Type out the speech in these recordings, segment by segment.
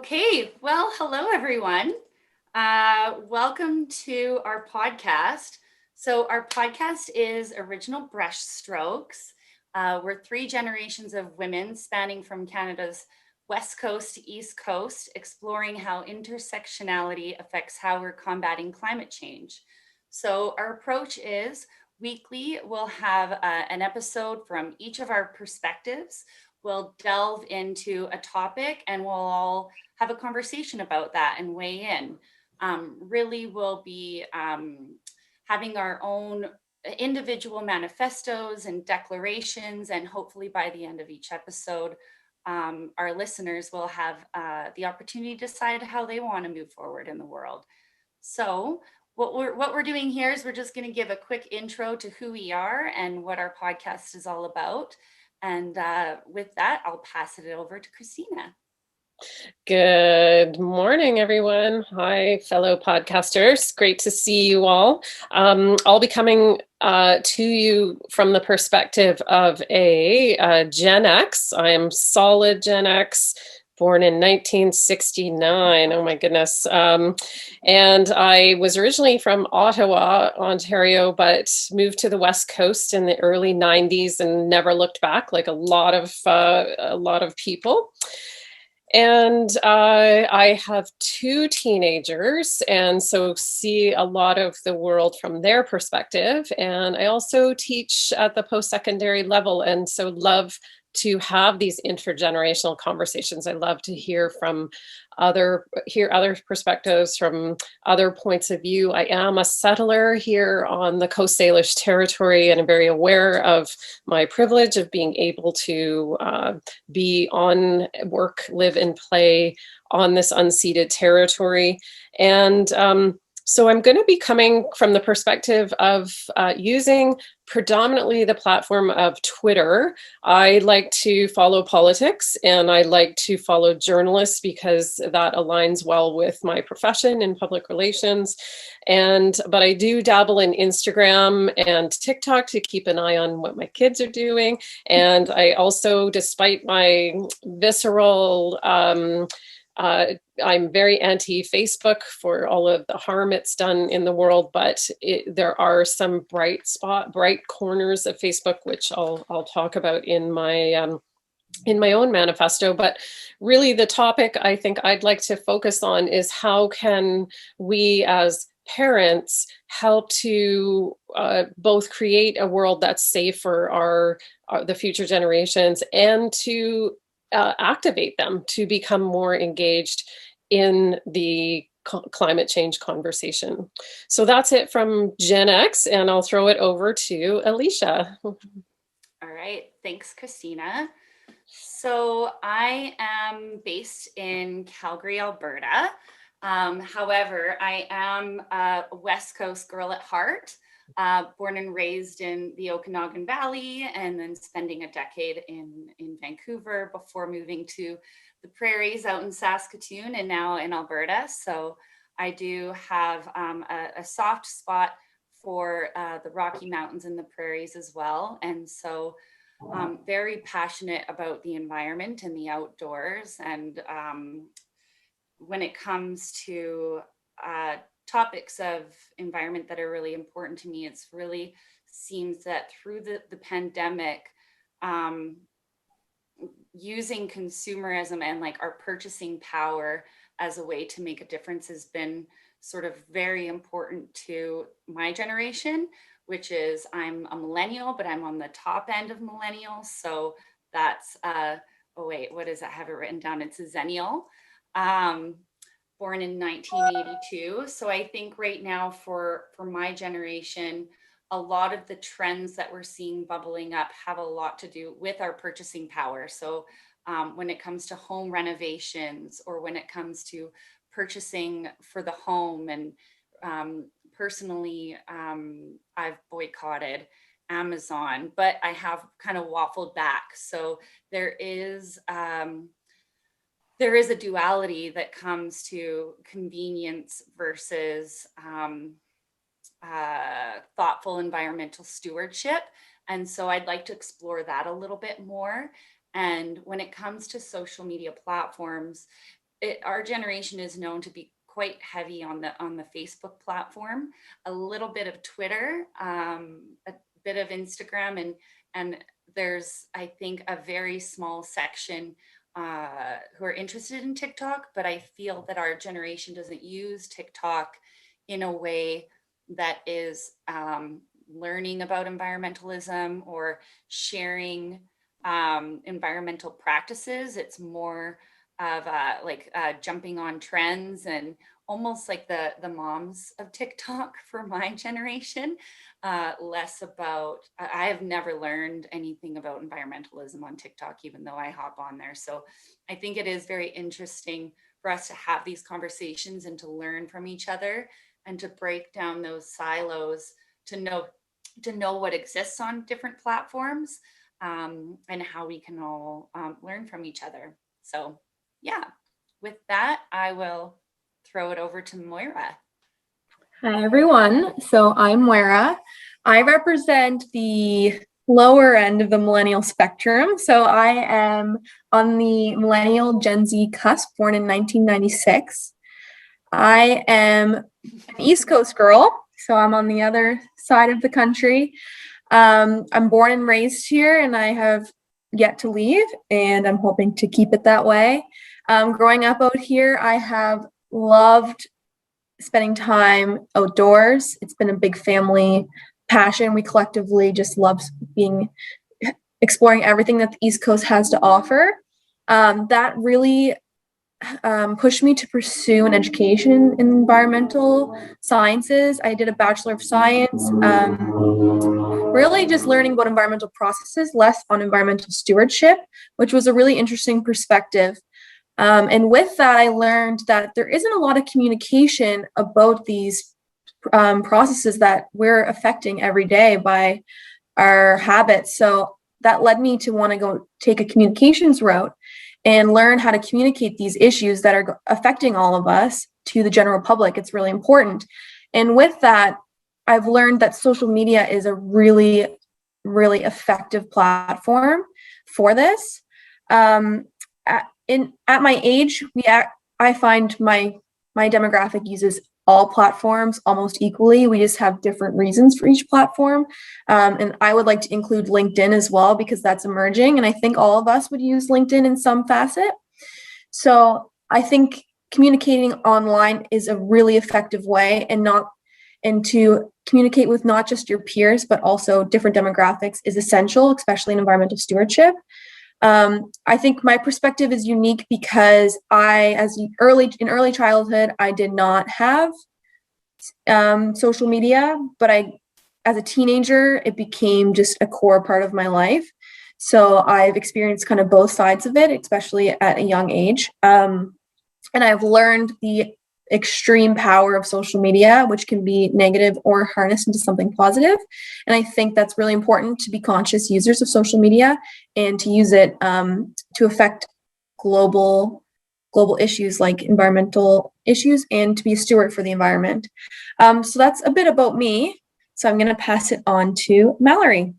Okay, well, hello everyone. Welcome to our podcast. So, our podcast is Original Brush Strokes. We're three generations of women spanning from Canada's West Coast to East Coast, exploring how intersectionality affects how we're combating climate change. So, our approach is weekly, we'll have an episode from each of our perspectives. We'll delve into a topic and we'll all have a conversation about that and weigh in. Really, we'll be having our own individual manifestos and declarations, and hopefully by the end of each episode, our listeners will have the opportunity to decide how they want to move forward in the world. So, what we're doing here is we're just going to give a quick intro to who we are and what our podcast is all about. And with that, I'll pass it over to Christina. Good morning, everyone. Hi, fellow podcasters. Great to see you all. I'll be coming to you from the perspective of a Gen X. I am solid Gen X, born in 1969. Oh my goodness. And I was originally from Ottawa, Ontario, but moved to the West Coast in the early 90s and never looked back, like a lot of people. And I have two teenagers, and so see a lot of the world from their perspective. And I also teach at the post-secondary level, and so love to have these intergenerational conversations. I love to hear other perspectives from other points of view. I am a settler here on the Coast Salish territory, and I'm very aware of my privilege of being able to be on work, live, and play on this unceded territory. And so I'm going to be coming from the perspective of using predominantly the platform of Twitter. I like to follow politics and I like to follow journalists because that aligns well with my profession in public relations. But I do dabble in Instagram and TikTok to keep an eye on what my kids are doing. And I also, despite my visceral I'm very anti-Facebook for all of the harm it's done in the world, but there are some bright corners of Facebook, which I'll talk about in my own manifesto. But really, the topic I think I'd like to focus on is how can we as parents help to both create a world that's safe for the future generations and to activate them to become more engaged in the climate change conversation. So that's it from Gen X, and I'll throw it over to Alicia. All right, thanks, Christina. So I am based in Calgary, Alberta. However, I am a West Coast girl at heart. Born and raised in the Okanagan Valley, and then spending a decade in Vancouver before moving to the prairies out in Saskatoon and now in Alberta. So I do have a soft spot for the Rocky Mountains and the prairies as well. And so very passionate about the environment and the outdoors. And when it comes to topics of environment that are really important to me, it's really seems that through the pandemic, using consumerism and like our purchasing power as a way to make a difference has been sort of very important to my generation, which is I'm a millennial, but I'm on the top end of millennials. So that's oh wait, what is that? I have it written down. It's a zennial. Born in 1982. So I think right now for my generation, a lot of the trends that we're seeing bubbling up have a lot to do with our purchasing power. So when it comes to home renovations or when it comes to purchasing for the home, and personally, I've boycotted Amazon, but I have kind of waffled back. So there is a duality that comes to convenience versus thoughtful environmental stewardship. And so I'd like to explore that a little bit more. And when it comes to social media platforms, our generation is known to be quite heavy on the Facebook platform, a little bit of Twitter, a bit of Instagram, and there's, I think, a very small section who are interested in TikTok, but I feel that our generation doesn't use TikTok in a way that is learning about environmentalism or sharing environmental practices. It's more of jumping on trends and almost like the moms of TikTok for my generation. Less about, I have never learned anything about environmentalism on TikTok, even though I hop on there. So I think it is very interesting for us to have these conversations and to learn from each other and to break down those silos to know what exists on different platforms, and how we can all learn from each other. So yeah, with that, I will throw it over to Moira. Hi, everyone. So I'm Moira. I represent the lower end of the millennial spectrum. So I am on the millennial Gen Z cusp, born in 1996. I am an East Coast girl, so I'm on the other side of the country. I'm born and raised here, and I have yet to leave, and I'm hoping to keep it that way. Growing up out here, I have loved spending time outdoors. It's been a big family passion. We collectively just love exploring everything that the East Coast has to offer. That really pushed me to pursue an education in environmental sciences. I did a Bachelor of Science, really just learning about environmental processes, less on environmental stewardship, which was a really interesting perspective. And with that, I learned that there isn't a lot of communication about these processes that we're affecting every day by our habits. So that led me to want to go take a communications route and learn how to communicate these issues that are affecting all of us to the general public. It's really important. And with that, I've learned that social media is a really, really effective platform for this. At my age, I find my demographic uses all platforms almost equally. We just have different reasons for each platform. And I would like to include LinkedIn as well, because that's emerging. And I think all of us would use LinkedIn in some facet. So I think communicating online is a really effective way, and to communicate with not just your peers, but also different demographics is essential, especially in environmental stewardship. I think my perspective is unique because in early childhood, I did not have social media, but as a teenager, it became just a core part of my life. So I've experienced kind of both sides of it, especially at a young age. And I've learned the extreme power of social media, which can be negative or harnessed into something positive. And I think that's really important to be conscious users of social media and to use it to affect global issues like environmental issues and to be a steward for the environment. So that's a bit about me. So I'm going to pass it on to Mallory.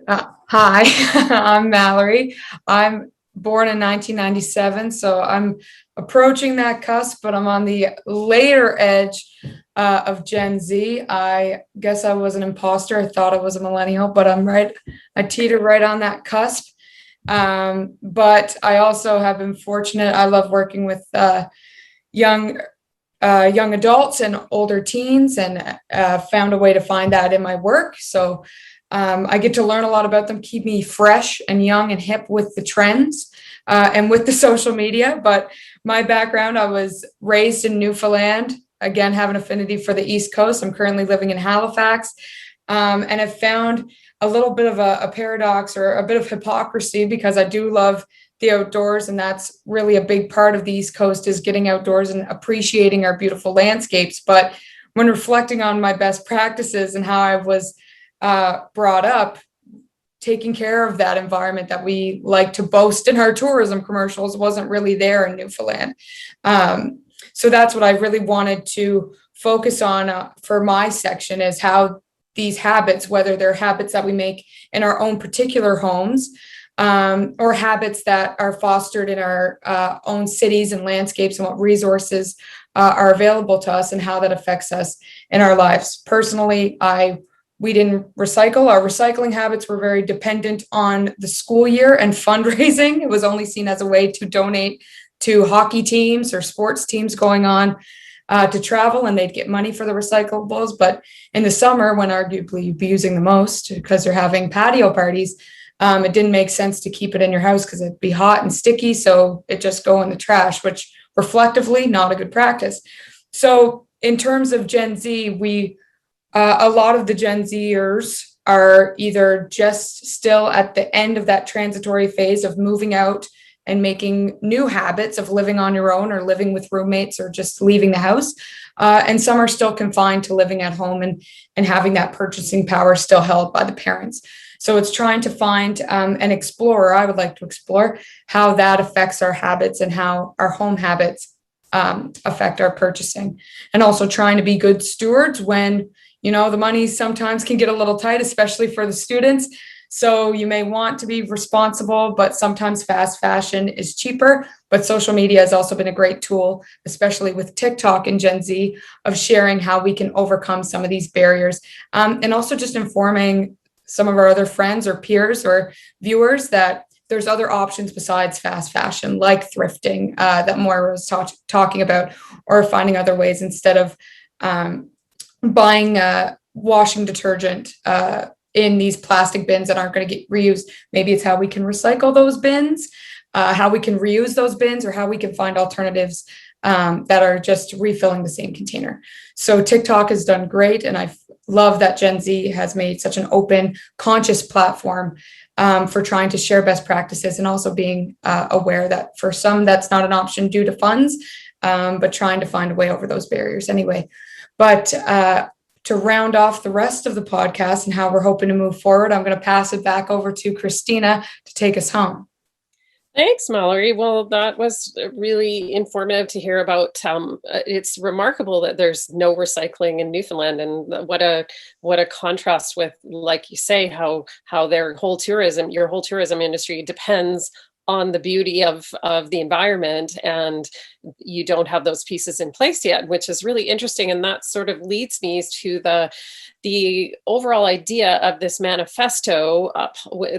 Hi, I'm Mallory. I'm born in 1997, so I'm approaching that cusp, but I'm on the later edge of Gen Z. I guess I was an imposter. I thought I was a millennial, but I'm right. I teeter right on that cusp. But I also have been fortunate. I love working with young adults and older teens, and found a way to find that in my work. So I get to learn a lot about them, keep me fresh and young and hip with the trends and with the social media. But my background, I was raised in Newfoundland, again, have an affinity for the East Coast. I'm currently living in Halifax, and I've found a little bit of a paradox or a bit of hypocrisy, because I do love the outdoors, and that's really a big part of the East Coast, is getting outdoors and appreciating our beautiful landscapes. But when reflecting on my best practices and how I was brought up, taking care of that environment that we like to boast in our tourism commercials wasn't really there in Newfoundland. So that's what I really wanted to focus on for my section, is how these habits, whether they're habits that we make in our own particular homes, or habits that are fostered in our own cities and landscapes, and what resources are available to us and how that affects us in our lives. Personally, we didn't recycle. Our recycling habits were very dependent on the school year and fundraising. It was only seen as a way to donate to hockey teams or sports teams going on to travel, and they'd get money for the recyclables. But in the summer, when arguably you'd be using the most because they're having patio parties, it didn't make sense to keep it in your house because it'd be hot and sticky. So it just go in the trash, which reflectively, not a good practice. So in terms of Gen Z, a lot of the Gen Zers are either just still at the end of that transitory phase of moving out and making new habits of living on your own or living with roommates or just leaving the house. And some are still confined to living at home and having that purchasing power still held by the parents. So it's trying to find and explore, I would like to explore how that affects our habits and how our home habits affect our purchasing. And also trying to be good stewards when, the money sometimes can get a little tight, especially for the students. So you may want to be responsible, but sometimes fast fashion is cheaper. But social media has also been a great tool, especially with TikTok and Gen Z, of sharing how we can overcome some of these barriers. And also just informing some of our other friends or peers or viewers that there's other options besides fast fashion, like thrifting that Moira was talking about, or finding other ways instead of buying washing detergent in these plastic bins that aren't going to get reused. Maybe it's how we can recycle those bins, how we can reuse those bins, or how we can find alternatives that are just refilling the same container. So TikTok has done great, and I love that Gen Z has made such an open, conscious platform for trying to share best practices, and also being aware that for some that's not an option due to funds, but trying to find a way over those barriers anyway. But to round off the rest of the podcast and how we're hoping to move forward, I'm going to pass it back over to Christina to take us home. Thanks, Mallory. Well, that was really informative to hear about. It's remarkable that there's no recycling in Newfoundland, and what a contrast with, like you say, how your whole tourism industry depends on the beauty of the environment, and you don't have those pieces in place yet, which is really interesting. And that sort of leads me to the overall idea of this manifesto.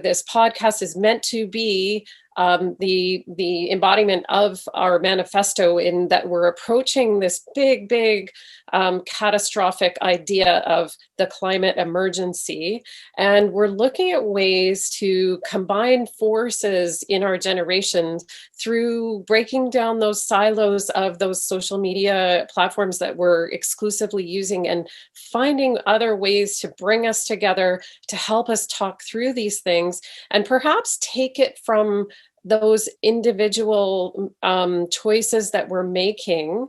This podcast is meant to be the embodiment of our manifesto, in that we're approaching this big catastrophic idea of the climate emergency. And we're looking at ways to combine forces in our generation through breaking down those silos of those social media platforms that we're exclusively using, and finding other ways to bring us together to help us talk through these things, and perhaps take it from those individual choices that we're making,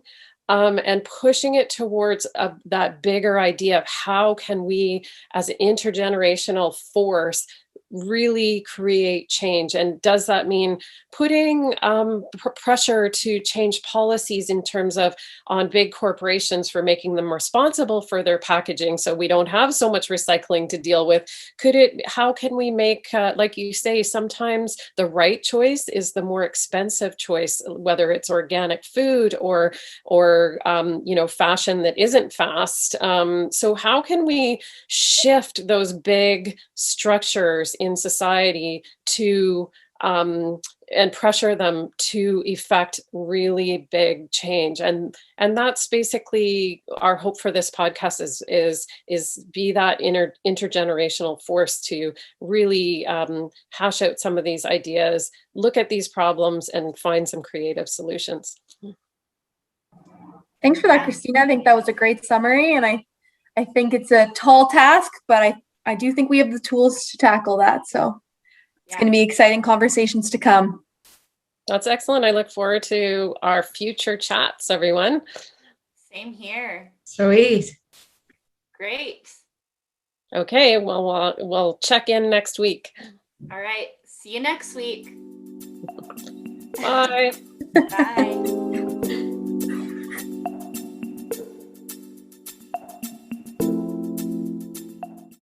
and pushing it towards that bigger idea of how can we, as an intergenerational force, really create change. And does that mean putting pressure to change policies in terms of on big corporations for making them responsible for their packaging, so we don't have so much recycling to deal with? How can we make, like you say, sometimes the right choice is the more expensive choice, whether it's organic food or fashion that isn't fast. So how can we shift those big structures in society to and pressure them to effect really big change? And that's basically our hope for this podcast, is be that intergenerational force to really hash out some of these ideas, look at these problems, and find some creative solutions. Thanks for that, Christina. I think that was a great summary, and I think it's a tall task, but I do think we have the tools to tackle that. So it's going to be exciting conversations to come. That's excellent. I look forward to our future chats, everyone. Same here. Sweet. Great. Okay, well, we'll check in next week. All right. See you next week. Bye. Bye.